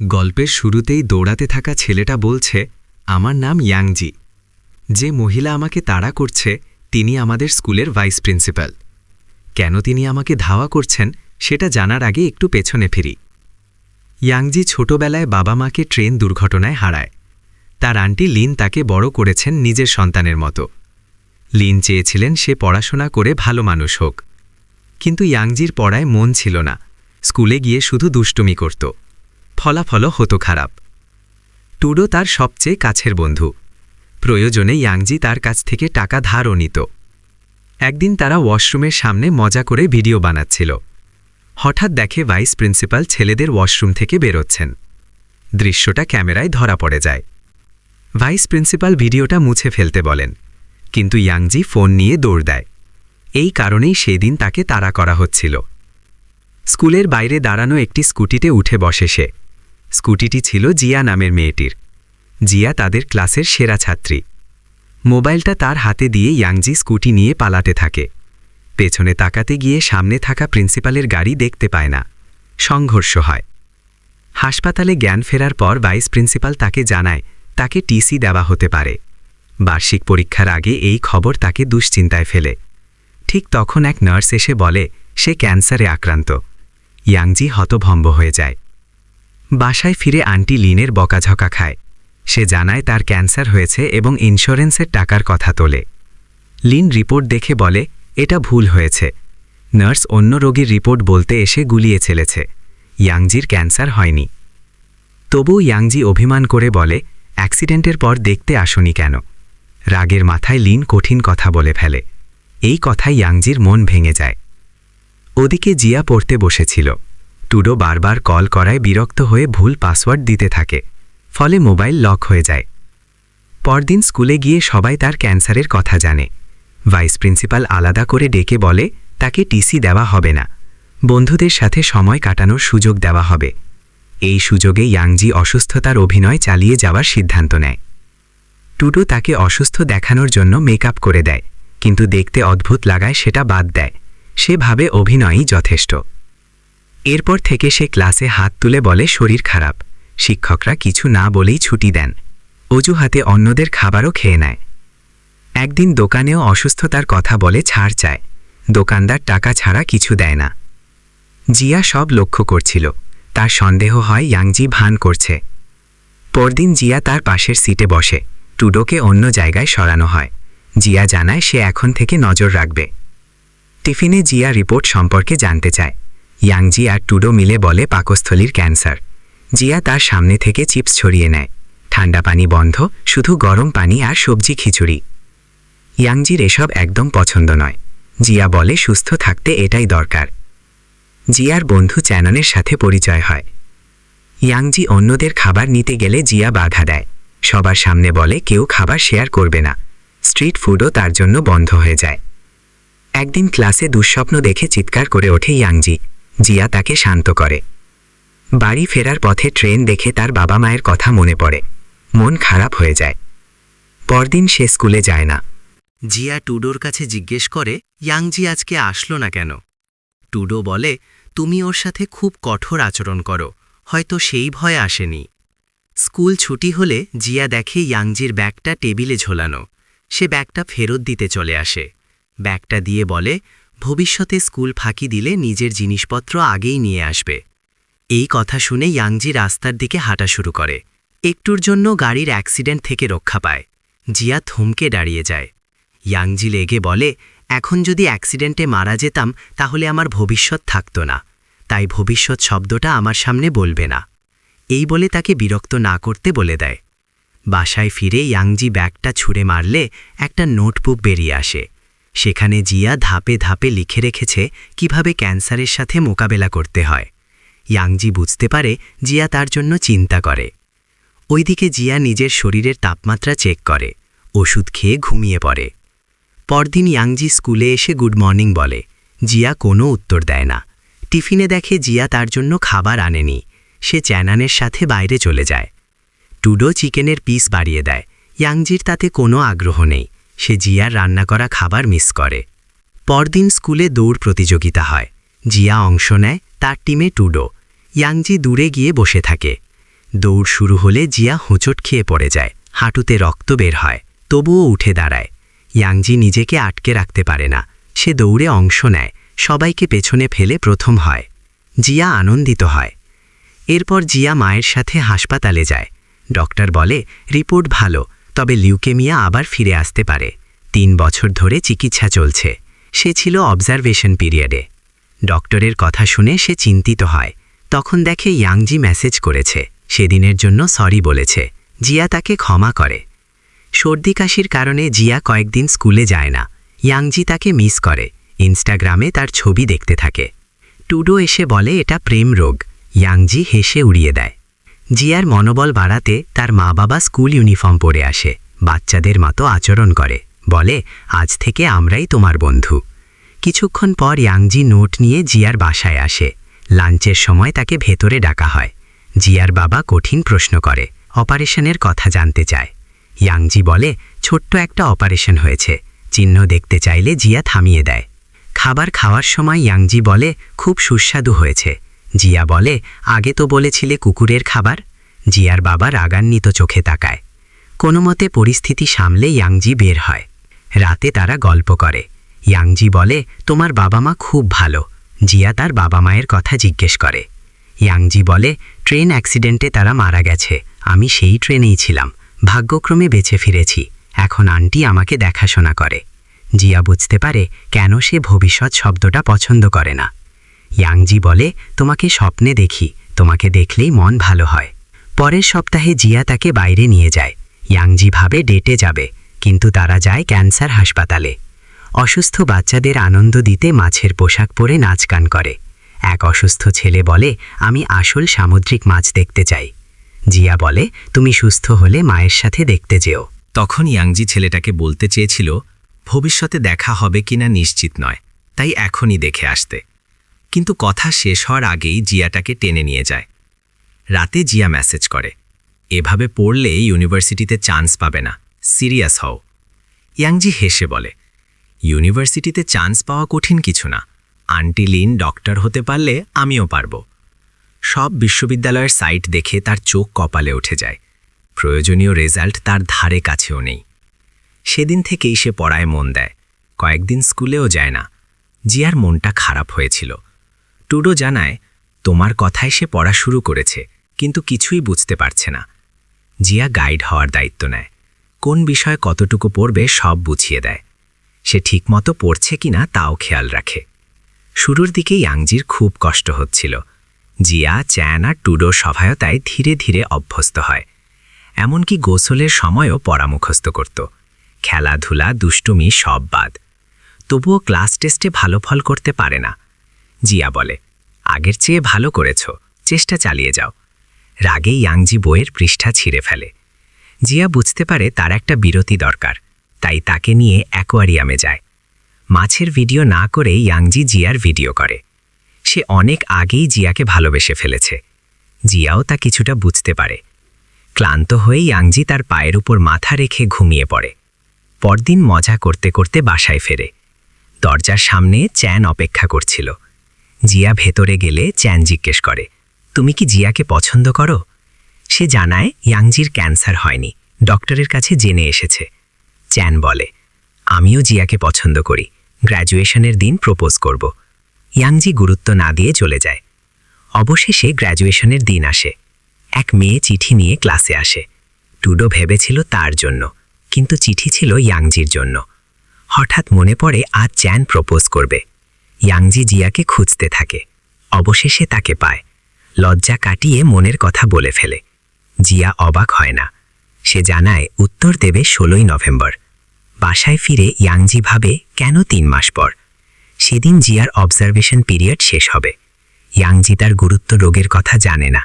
গল্পের শুরুতেই দৌড়াতে থাকা ছেলেটা বলছে, আমার নাম ইয়াংজি। যে মহিলা আমাকে তাড়া করছে তিনি আমাদের স্কুলের ভাইস প্রিন্সিপাল। কেন তিনি আমাকে ধাওয়া করছেন সেটা জানার আগে একটু পেছনে ফিরি। ইয়াংজি ছোটবেলায় বাবা মাকে ট্রেন দুর্ঘটনায় হারায়। তার আন্টি লিন তাকে বড় করেছেন নিজের সন্তানের মতো। লিন চেয়েছিলেন সে পড়াশোনা করে ভালো মানুষ হোক, কিন্তু ইয়াংজির পড়ায় মন ছিল না। স্কুলে গিয়ে শুধু দুষ্টুমি করত, ফলাফলও হতো খারাপ। টুডো তার সবচেয়ে কাছের বন্ধু। প্রয়োজনে ইয়াংজি তার কাছ থেকে টাকা ধারও নিত। একদিন তারা ওয়াশরুমের সামনে মজা করে ভিডিও বানাচ্ছিল। হঠাৎ দেখে ভাইস প্রিন্সিপাল ছেলেদের ওয়াশরুম থেকে বেরোচ্ছেন। দৃশ্যটা ক্যামেরায় ধরা পড়ে যায়। ভাইস প্রিন্সিপাল ভিডিওটা মুছে ফেলতে বলেন, কিন্তু ইয়াংজি ফোন নিয়ে দৌড় দেয়। এই কারণেই সেদিন তাকে তাড়া করা হচ্ছিল। স্কুলের বাইরে দাঁড়ানো একটি স্কুটিতে উঠে বসে সে। স্কুটিটি ছিল জিয়া নামের মেয়েটির। জিয়া তাদের ক্লাসের সেরা ছাত্রী। মোবাইলটা তার হাতে দিয়ে ইয়াংজি স্কুটি নিয়ে পালাতে থাকে। পেছনে তাকাতে গিয়ে সামনে থাকা প্রিন্সিপালের গাড়ি দেখতে পায় না। সংঘর্ষ হয়। হাসপাতালে জ্ঞান ফেরার পর ভাইস প্রিন্সিপাল তাকে জানায় তাকে টিসি দেওয়া হতে পারে। বার্ষিক পরীক্ষার আগে এই খবর তাকে দুশ্চিন্তায় ফেলে। ঠিক তখন এক নার্স এসে বলে সে ক্যান্সারে আক্রান্ত। ইয়াংজি হতভম্ব হয়ে যায়। বাসায় ফিরে আন্টি লিনের বকাঝকা খায়। সে জানায় তার ক্যান্সার হয়েছে এবং ইন্স্যুরেন্সের টাকার কথা তোলে। লিন রিপোর্ট দেখে বলে এটা ভুল হয়েছে। নার্স অন্য রোগীর রিপোর্ট বলতে এসে গুলিয়ে ছেলেছে। ইয়াংজির ক্যান্সার হয়নি। তবুও ইয়াংজি অভিমান করে বলে অ্যাক্সিডেন্টের পর দেখতে আসনি কেন। রাগের মাথায় লিন কঠিন কথা বলে ফেলে। এই কথায় ইয়াংজির মন ভেঙে যায়। ওদিকে জিয়া পড়তে বসেছিল। টুডো বারবার কল করায় বিরক্ত হয়ে ভুল পাসওয়ার্ড দিতে থাকে। ফলে মোবাইল লক হয়ে যায়। পরদিন স্কুলে গিয়ে সবাই তার ক্যান্সারের কথা জানে। ভাইস প্রিন্সিপাল আলাদা করে ডেকে বলে তাকে টিসি দেওয়া হবে না, বন্ধুদের সাথে সময় কাটানোর সুযোগ দেওয়া হবে। এই সুযোগে ইয়াংজি অসুস্থতার অভিনয় চালিয়ে যাওয়ার সিদ্ধান্ত নেয়। টুডো তাকে অসুস্থ দেখানোর জন্য মেকআপ করে দেয়, কিন্তু দেখতে অদ্ভুত লাগায় সেটা বাদ দেয়। সে ভাবে অভিনয়ই যথেষ্ট। এরপর থেকে সে ক্লাসে হাত তুলে বলে শরীর খারাপ। শিক্ষকরা কিছু না বলেই ছুটি দেন। অজুহাতে অন্যদের খাবারও খেয়ে নেয়। একদিন দোকানেও অসুস্থতার কথা বলে ছাড় চায়। দোকানদার টাকা ছাড়া কিছু দেয় না। জিয়া সব লক্ষ্য করছিল। তার সন্দেহ হয় ইয়াংজি ভান করছে। পরদিন জিয়া তার পাশের সিটে বসে। টুডোকে অন্য জায়গায় সরানো হয়। জিয়া জানায় সে এখন থেকে নজর রাখবে। টিফিনে জিয়া রিপোর্ট সম্পর্কে জানতে চায়। ইয়াংজি আর টুডো মিলে বলে পাকস্থলীর ক্যান্সার। জিয়া তার সামনে থেকে চিপস ছড়িয়ে নেয়। ঠান্ডা পানি বন্ধ, শুধু গরম পানি আর সবজি খিচুড়ি। ইয়াংজির এসব একদম পছন্দ নয়। জিয়া বলে সুস্থ থাকতে এটাই দরকার। জিয়ার বন্ধু চ্যাননের সাথে পরিচয় হয়। ইয়াংজি অন্যদের খাবার নিতে গেলে জিয়া বাধা দেয়। সবার সামনে বলে কেউ খাবার শেয়ার করবে না। স্ট্রিট ফুডও তার জন্য বন্ধ হয়ে যায়। একদিন ক্লাসে দুঃস্বপ্ন দেখে চিৎকার করে ওঠে ইয়াংজি। জিয়া তাকে শান্ত করে। বাড়ি ফেরার পথে ট্রেন দেখে তার বাবা মায়ের কথা মনে পড়ে। মন খারাপ হয়ে যায়। পরদিন সে স্কুলে যায় না। জিয়া টুডোর কাছে জিজ্ঞেস করে ইয়াংজি আজকে আসলো না কেন। টুডো বলে তুমি ওর সাথে খুব কঠোর আচরণ করো, হয়তো সেই ভয়ে আসেনি। স্কুল ছুটি হলে জিয়া দেখে ইয়াংজির ব্যাগটা টেবিলে ঝোলানো। সে ব্যাগটা ফেরত দিতে চলে আসে। ব্যাগটা দিয়ে বলে ভবিষ্যতে স্কুল ফাঁকি দিলে নিজের জিনিসপত্র আগেই নিয়ে আসবে। এই কথা শুনে ইয়াংজি রাস্তার দিকে হাঁটা শুরু করে। একটুর জন্য গাড়ির অ্যাক্সিডেন্ট থেকে রক্ষা পায়। জিয়া থমকে দাঁড়িয়ে যায়। ইয়াংজি লেগে বলে এখন যদি অ্যাক্সিডেন্টে মারা যেতাম তাহলে আমার ভবিষ্যৎ থাকতো না, তাই ভবিষ্যৎ শব্দটা আমার সামনে বলবে না। এই বলে তাকে বিরক্ত না করতে বলে দেয়। বাসায় ফিরে ইয়াংজি ব্যাগটা ছুঁড়ে মারলে একটা নোটবুক বেরিয়ে আসে। সেখানে জিয়া ধাপে ধাপে লিখে রেখেছে কিভাবে ক্যান্সারের সাথে মোকাবেলা করতে হয়। ইয়াংজি বুঝতে পারে জিয়া তার জন্য চিন্তা করে। ওইদিকে জিয়া নিজের শরীরের তাপমাত্রা চেক করে, ওষুধ খেয়ে ঘুমিয়ে পড়ে। পরদিন ইয়াংজি স্কুলে এসে গুড মর্নিং বলে। জিয়া কোনো উত্তর দেয় না। টিফিনে দেখে জিয়া তার জন্য খাবার আনেনি। সে চ্যানানের সাথে বাইরে চলে যায়। টুডো চিকেনের পিস বাড়িয়ে দেয়। ইয়াংজির তাতে কোনো আগ্রহ নেই। সে জিয়ার রান্না করা খাবার মিস করে। পরদিন স্কুলে দৌড় প্রতিযোগিতা হয়। জিয়া অংশ নেয়, তার টিমে টুডো। ইয়াংজি দূরে গিয়ে বসে থাকে। দৌড় শুরু হলে জিয়া হোঁচট খেয়ে পড়ে যায়, হাঁটুতে রক্ত বের হয়, তবুও উঠে দাঁড়ায়। ইয়াংজি নিজেকে আটকে রাখতে পারে না, সে দৌড়ে অংশ নেয়, সবাইকে পেছনে ফেলে প্রথম হয়। জিয়া আনন্দিত হয়। এরপর জিয়া মায়ের সাথে হাসপাতালে যায়। ডক্টর বলে রিপোর্ট ভালো, তবে লিউকেমিয়া আবার ফিরে আসতে পারে। 3 বছর ধরে চিকিৎসা চলছে। সে ছিল অবজারভেশন পিরিয়ডে। ডক্টরের কথা শুনে সে চিন্তিত হয়। তখন দেখে ইয়াংজি মেসেজ করেছে, সেদিনের জন্য সরি বলেছে। জিয়া তাকে ক্ষমা করে। সর্দি কাশির কারণে জিয়া কয়েকদিন স্কুলে যায় না। ইয়াংজি তাকে মিস করে, ইনস্টাগ্রামে তার ছবি দেখতে থাকে। টুডো এসে বলে এটা প্রেম রোগ। ইয়াংজি হেসে উড়িয়ে দেয়। জিয়ার মনোবল বাড়াতে তার মা বাবা স্কুল ইউনিফর্ম পরে আসে, বাচ্চাদের মতো আচরণ করে, বলে আজ থেকে আমরাই তোমার বন্ধু। কিছুক্ষণ পর ইয়াংজি নোট নিয়ে জিয়ার বাসায় আসে। লাঞ্চের সময় তাকে ভেতরে ডাকা হয়। জিয়ার বাবা কঠিন প্রশ্ন করে, অপারেশনের কথা জানতে চায়। ইয়াংজি বলে ছোট্ট একটা অপারেশন হয়েছে, চিহ্ন দেখতে চাইলে জিয়া থামিয়ে দেয়। খাবার খাওয়ার সময় ইয়াংজি বলে খুব সুস্বাদু হয়েছে। জিয়া বলে আগে তো বলেছিলে কুকুরের খাবার। জিয়ার বাবা রাগান্বিত চোখে তাকায়। কোনোমতে পরিস্থিতি সামলে ইয়াংজি বের হয়। রাতে তারা গল্প করে। ইয়াংজি বলে তোমার বাবা মা খুব ভালো। জিয়া তার বাবা মায়ের কথা জিজ্ঞেস করে। ইয়াংজি বলে ট্রেন অ্যাক্সিডেন্টে তারা মারা গেছে, আমি সেই ট্রেনেই ছিলাম, ভাগ্যক্রমে বেঁচে ফিরেছি, এখন আন্টি আমাকে দেখাশোনা করে। জিয়া বুঝতে পারে কেন সে ভবিষ্যৎ শব্দটা পছন্দ করে না। ইয়াংজি বলে তোমাকে স্বপ্নে দেখি, তোমাকে দেখলেই মন ভালো হয়। পরের সপ্তাহে জিয়া তাকে বাইরে নিয়ে যায়। ইয়াংজি ভাবে ডেটে যাবে, কিন্তু তারা যায় ক্যান্সার হাসপাতালে। অসুস্থ বাচ্চাদের আনন্দ দিতে মাছের পোশাক পরে নাচ গান করে। এক অসুস্থ ছেলে বলে আমি আসল সামুদ্রিক মাছ দেখতে চাই। জিয়া বলে তুমি সুস্থ হলে মায়ের সাথে দেখতে যেও। তখন ইয়াংজি ছেলেটাকে বলতে চেয়েছিল ভবিষ্যতে দেখা হবে কিনা নিশ্চিত নয়, তাই এখনই দেখে আসতে। কিন্তু কথা শেষ হওয়ার আগেই জিয়াটাকে টেনে নিয়ে যায়। রাতে জিয়া মেসেজ করে, এভাবে পড়লে ইউনিভার্সিটিতে চান্স পাবে না, সিরিয়াস হও। ইয়াংজি হেসে বলে ইউনিভার্সিটিতে চান্স পাওয়া কঠিন কিছু না, আন্টি লিন ডক্টর হতে পারলে আমিও পারব। সব বিশ্ববিদ্যালয়ের সাইট দেখে তার চোখ কপালে উঠে যায়। প্রয়োজনীয় রেজাল্ট তার ধারে কাছেও নেই। সেদিন থেকেই সে পড়ায় মন দেয়, কয়েকদিন স্কুলেও যায় না। জিয়ার মনটা খারাপ হয়েছিল। টুডো জানায় তোমার কথায় সে পড়া শুরু করেছে, কিন্তু কিছুই বুঝতে পারছে না। জিয়া গাইড হওয়ার দায়িত্ব নেয়, কোন বিষয়ে কতটুকু পড়বে সব বুঝিয়ে দেয়। সে ঠিকমতো পড়ছে কিনা তাও খেয়াল রাখে। শুরুর দিকে ইয়াংজির খুব কষ্ট হচ্ছিল। জিয়া, চ্যান আর টুডোর সহায়তায় ধীরে ধীরে অভ্যস্ত হয়। এমনকি গোসলের সময়ও পড়া মুখস্থ করত। খেলাধুলা, দুষ্টুমি সব বাদ। তবুও ক্লাস টেস্টে ভালো ফল করতে পারে না। জিয়া বলে আগের চেয়ে ভালো করেছ, চেষ্টা চালিয়ে যাও। রাগে ইয়াংজি বইয়ের পৃষ্ঠা ছিঁড়ে ফেলে। জিয়া বুঝতে পারে তার একটা বিরতি দরকার, তাই তাকে নিয়ে অ্যাকোয়ারিয়ামে যায়। মাছের ভিডিও না করে ইয়াংজি জিয়ার ভিডিও করে। সে অনেক আগেই জিয়াকে ভালোবেসে ফেলেছে। জিয়াও তা কিছুটা বুঝতে পারে। ক্লান্ত হয়ে ইয়াংজি তার পায়ের উপর মাথা রেখে ঘুমিয়ে পড়ে। পরদিন মজা করতে করতে বাসায় ফেরে। দরজার সামনে চ্যান অপেক্ষা করছিল। জিয়া ভেতরে গেলে চ্যান জিজ্ঞেস করে তুমি কি জিয়াকে পছন্দ করো? সে জানায় ইয়াংজির ক্যান্সার হয়নি, ডক্টরের কাছে জেনে এসেছে। চ্যান বলে আমিও জিয়াকে পছন্দ করি, গ্র্যাজুয়েশনের দিন প্রপোজ করব। ইয়াংজি গুরুত্ব না দিয়ে চলে যায়। অবশেষে গ্র্যাজুয়েশনের দিন আসে। এক মেয়ে চিঠি নিয়ে ক্লাসে আসে। টুডো ভেবেছিল তার জন্য, কিন্তু চিঠি ছিল ইয়াংজির জন্য। হঠাৎ মনে পড়ে আজ চ্যান প্রপোজ করবে। ইয়াংজি জিয়াকে খুঁজতে থাকে। অবশেষে তাকে পায়। লজ্জা কাটিয়ে মনের কথা বলে ফেলে। জিয়া অবাক হয় না। সে জানায় উত্তর দেবে 16 নভেম্বর। বাসায় ফিরে ইয়াংজি ভাবে কেন 3 মাস পর? সেদিন জিয়ার অবজারভেশন পিরিয়ড শেষ হবে। ইয়াংজি তার গুরুত্ব রোগের কথা জানে না।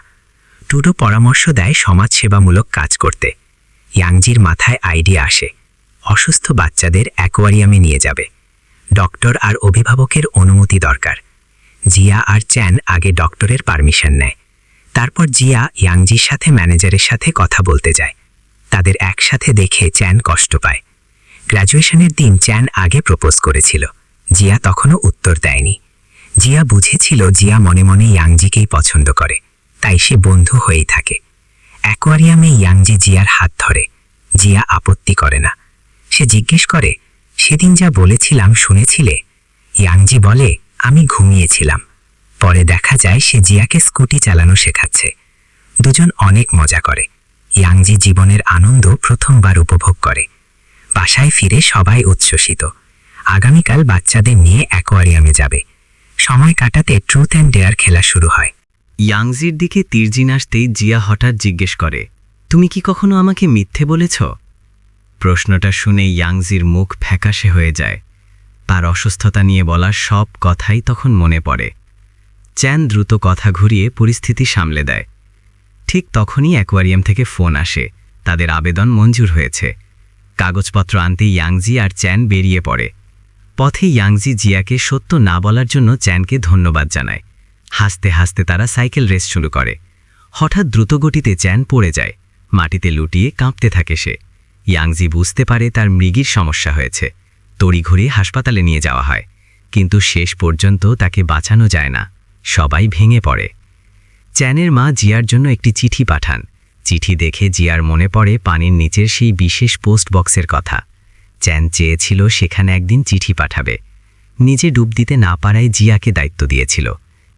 টুডো পরামর্শ দেয় সমাজসেবামূলক কাজ করতে। ইয়াংজির মাথায় আইডিয়া আসে, অসুস্থ বাচ্চাদের অ্যাকোয়ারিয়ামে নিয়ে যাবে। ডক্টর আর অভিভাবকের অনুমতি দরকার। জিয়া আর চ্যান আগে ডক্টরের পারমিশন নেয়। তারপর জিয়া ইয়াংজির সাথে ম্যানেজারের সাথে কথা বলতে যায়। তাদের একসাথে দেখে চ্যান কষ্ট পায়। গ্র্যাজুয়েশনের দিন চ্যান আগে প্রপোজ করেছিল। জিয়া তখনও উত্তর দেয়নি। জিয়া বুঝেছিল জিয়া মনে মনে ইয়াংজিকেই পছন্দ করে, তাই সে বন্ধু হয়েই থাকে। অ্যাকোয়ারিয়ামে ইয়াংজি জিয়ার হাত ধরে। জিয়া আপত্তি করে না। সে জিজ্ঞেস করে, সেদিন যা বলেছিলাম শুনেছিলে? ইয়াংজি বলে, আমি ঘুমিয়েছিলাম। পরে দেখা যায় সে জিয়াকে স্কুটি চালানো শেখাচ্ছে। দুজন অনেক মজা করে। ইয়াংজি জীবনের আনন্দ প্রথমবার উপভোগ করে। বাসায় ফিরে সবাই উচ্ছ্বসিত। আগামীকাল বাচ্চাদের নিয়ে অ্যাকোয়ারিয়ামে যাবে। সময় কাটাতে ট্রুথ অ্যান্ড ডেয়ার খেলা শুরু হয়। ইয়াংজির দিকে তীরজিন আসতেই জিয়া হঠাৎ জিজ্ঞেস করে, তুমি কি কখনো আমাকে মিথ্যে বলেছ? প্রশ্নটা শুনে ইয়াংজির মুখ ফ্যাকাশে হয়ে যায়। তার অসুস্থতা নিয়ে বলা সব কথাই তখন মনে পড়ে। চ্যান দ্রুত কথা ঘুরিয়ে পরিস্থিতি সামলে দেয়। ঠিক তখনই অ্যাকোয়ারিয়াম থেকে ফোন আসে, তাদের আবেদন মঞ্জুর হয়েছে। কাগজপত্র আনতে ইয়াংজি আর চ্যান বেরিয়ে পড়ে। পথে ইয়াংজি জিয়াকে সত্য না বলার জন্য চ্যানকে ধন্যবাদ জানায়। হাসতে হাসতে তারা সাইকেল রেস শুরু করে। হঠাৎ দ্রুতগতিতে চ্যান পড়ে যায়। মাটিতে লুটিয়ে কাঁপতে থাকে সে। ইয়াংজি বুঝতে পারে তার মৃগীর সমস্যা হয়েছে। তড়িঘড়ি হাসপাতালে নিয়ে যাওয়া হয়, কিন্তু শেষ পর্যন্ত তাকে বাঁচানো যায় না। সবাই ভেঙে পড়ে। চ্যানের মা জিয়ার জন্য একটি চিঠি পাঠান। চিঠি দেখে জিয়ার মনে পড়ে পানির নিচের সেই বিশেষ পোস্ট বক্সের কথা। চ্যান চেয়েছিল সেখানে একদিন চিঠি পাঠাবে। নিজে ডুব দিতে না পারায় জিয়াকে দায়িত্ব দিয়েছিল।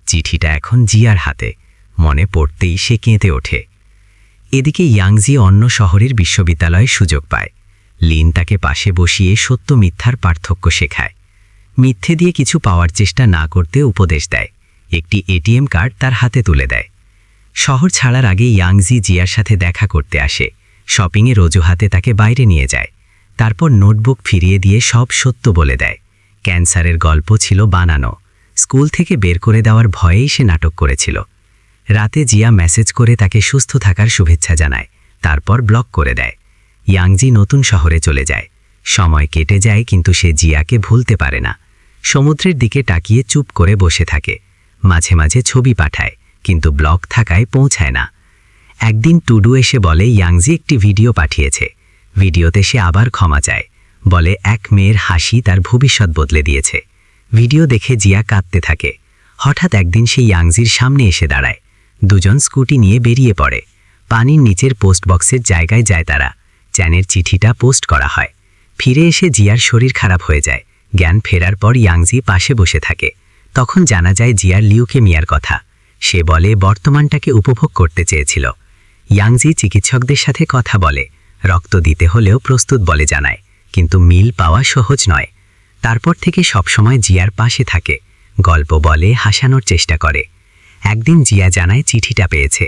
চিঠিটা এখন জিয়ার হাতে। মনে পড়তেই সে কেঁদে ওঠে। এদিকে ইয়াংজি অন্য শহরের বিশ্ববিদ্যালয়ে সুযোগ পায়। লিন তাকে পাশে বসিয়ে সত্য মিথ্যার পার্থক্য শেখায়। মিথ্যে দিয়ে কিছু পাওয়ার চেষ্টা না করতে উপদেশ দেয়। একটি এটিএম কার্ড তার হাতে তুলে দেয়। শহর ছাড়ার আগে ইয়াংজি জিয়ার সাথে দেখা করতে আসে। শপিংয়ের অজুহাতে তাকে বাইরে নিয়ে যায়। তারপর নোটবুক ফিরিয়ে দিয়ে সব সত্য বলে দেয়। ক্যান্সারের গল্প ছিল বানানো। স্কুল থেকে বের করে দেওয়ার ভয়েই সে নাটক করেছিল। রাতে জিয়া মেসেজ করে তাকে সুস্থ থাকার শুভেচ্ছা জানায়, তারপর ব্লক করে দেয়। ইয়াংজি নতুন শহরে চলে যায়। সময় কেটে যায়, কিন্তু সে জিয়াকে ভুলতে পারে না। সমুদ্রের দিকে তাকিয়ে চুপ করে বসে থাকে। মাঝে মাঝে ছবি পাঠায়, কিন্তু ব্লক থাকায় পৌঁছায় না। একদিন টুডু এসে বলে ইয়াংজি একটি ভিডিও পাঠিয়েছে। ভিডিওতে সে আবার ক্ষমা চায়, বলে এক মেয়ের হাসি তার ভবিষ্যৎ বদলে দিয়েছে। ভিডিও দেখে জিয়া কাঁদতে থাকে। হঠাৎ একদিন সে ইয়াংজির সামনে এসে দাঁড়ায়। দুজন স্কুটি নিয়ে বেরিয়ে পড়ে। পানির নিচের পোস্ট বক্সের জায়গায় যায় তারা। চ্যানের চিঠিটা পোস্ট করা হয়। ফিরে এসে জিয়ার শরীর খারাপ হয়ে যায়। জ্ঞান ফেরার পর ইয়াংজি পাশে বসে থাকে। তখন জানা যায় জিয়ার লিউকেমিয়ার কথা। সে বলে বর্তমানটাকে উপভোগ করতে চেয়েছিল। ইয়াংজি চিকিৎসকদের সাথে কথা বলে। রক্ত দিতে হলেও প্রস্তুত বলে জানায়, কিন্তু মিল পাওয়া সহজ নয়। তারপর থেকে সবসময় জিয়ার পাশে থাকে। গল্প বলে, হাসানোর চেষ্টা করে। একদিন জিয়া জানায় চিঠিটা পেয়েছে।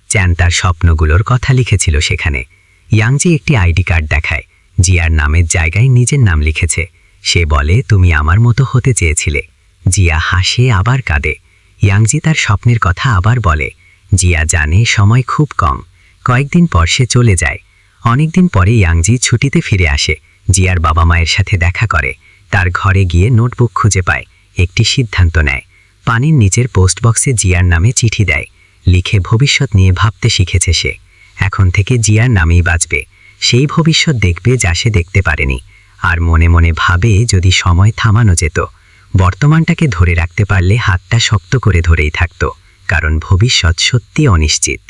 চ্যান তার স্বপ্নগুলোর কথা লিখেছিল সেখানে। ইয়াংজি একটি আইডি কার্ড দেখায়। জিয়ার নামের জায়গায় নিজের নাম লিখেছে। সে বলে, তুমি আমার মতো হতে চেয়েছিলে। জিয়া হাসে আবার কাঁদে। ইয়াংজি তার স্বপ্নের কথা আবার বলে। জিয়া জানে সময় খুব কম। কয়েকদিন পর সে চলে যায়। অনেকদিন পরে ইয়াংজি ছুটিতে ফিরে আসে। জিয়ার বাবা মায়ের সাথে দেখা করে। তার ঘরে গিয়ে নোটবুক খুঁজে পায়। একটি সিদ্ধান্ত নেয়। পানির নিচের পোস্ট বক্সে জিয়ার নামে চিঠি দেয়। লিখে ভবিষ্যৎ নিয়ে ভাবতে শিখেছে সে। এখন থেকে জিয়ার নামেই বাঁচবে। সেই ভবিষ্যৎ দেখবে যা সে দেখতে পারেনি। আর মনে মনে ভাবে, যদি সময় থামানো যেত, বর্তমানটাকে ধরে রাখতে পারলে হাতটা শক্ত করে ধরেই থাকত, কারণ ভবিষ্যৎ সত্যি অনিশ্চিত।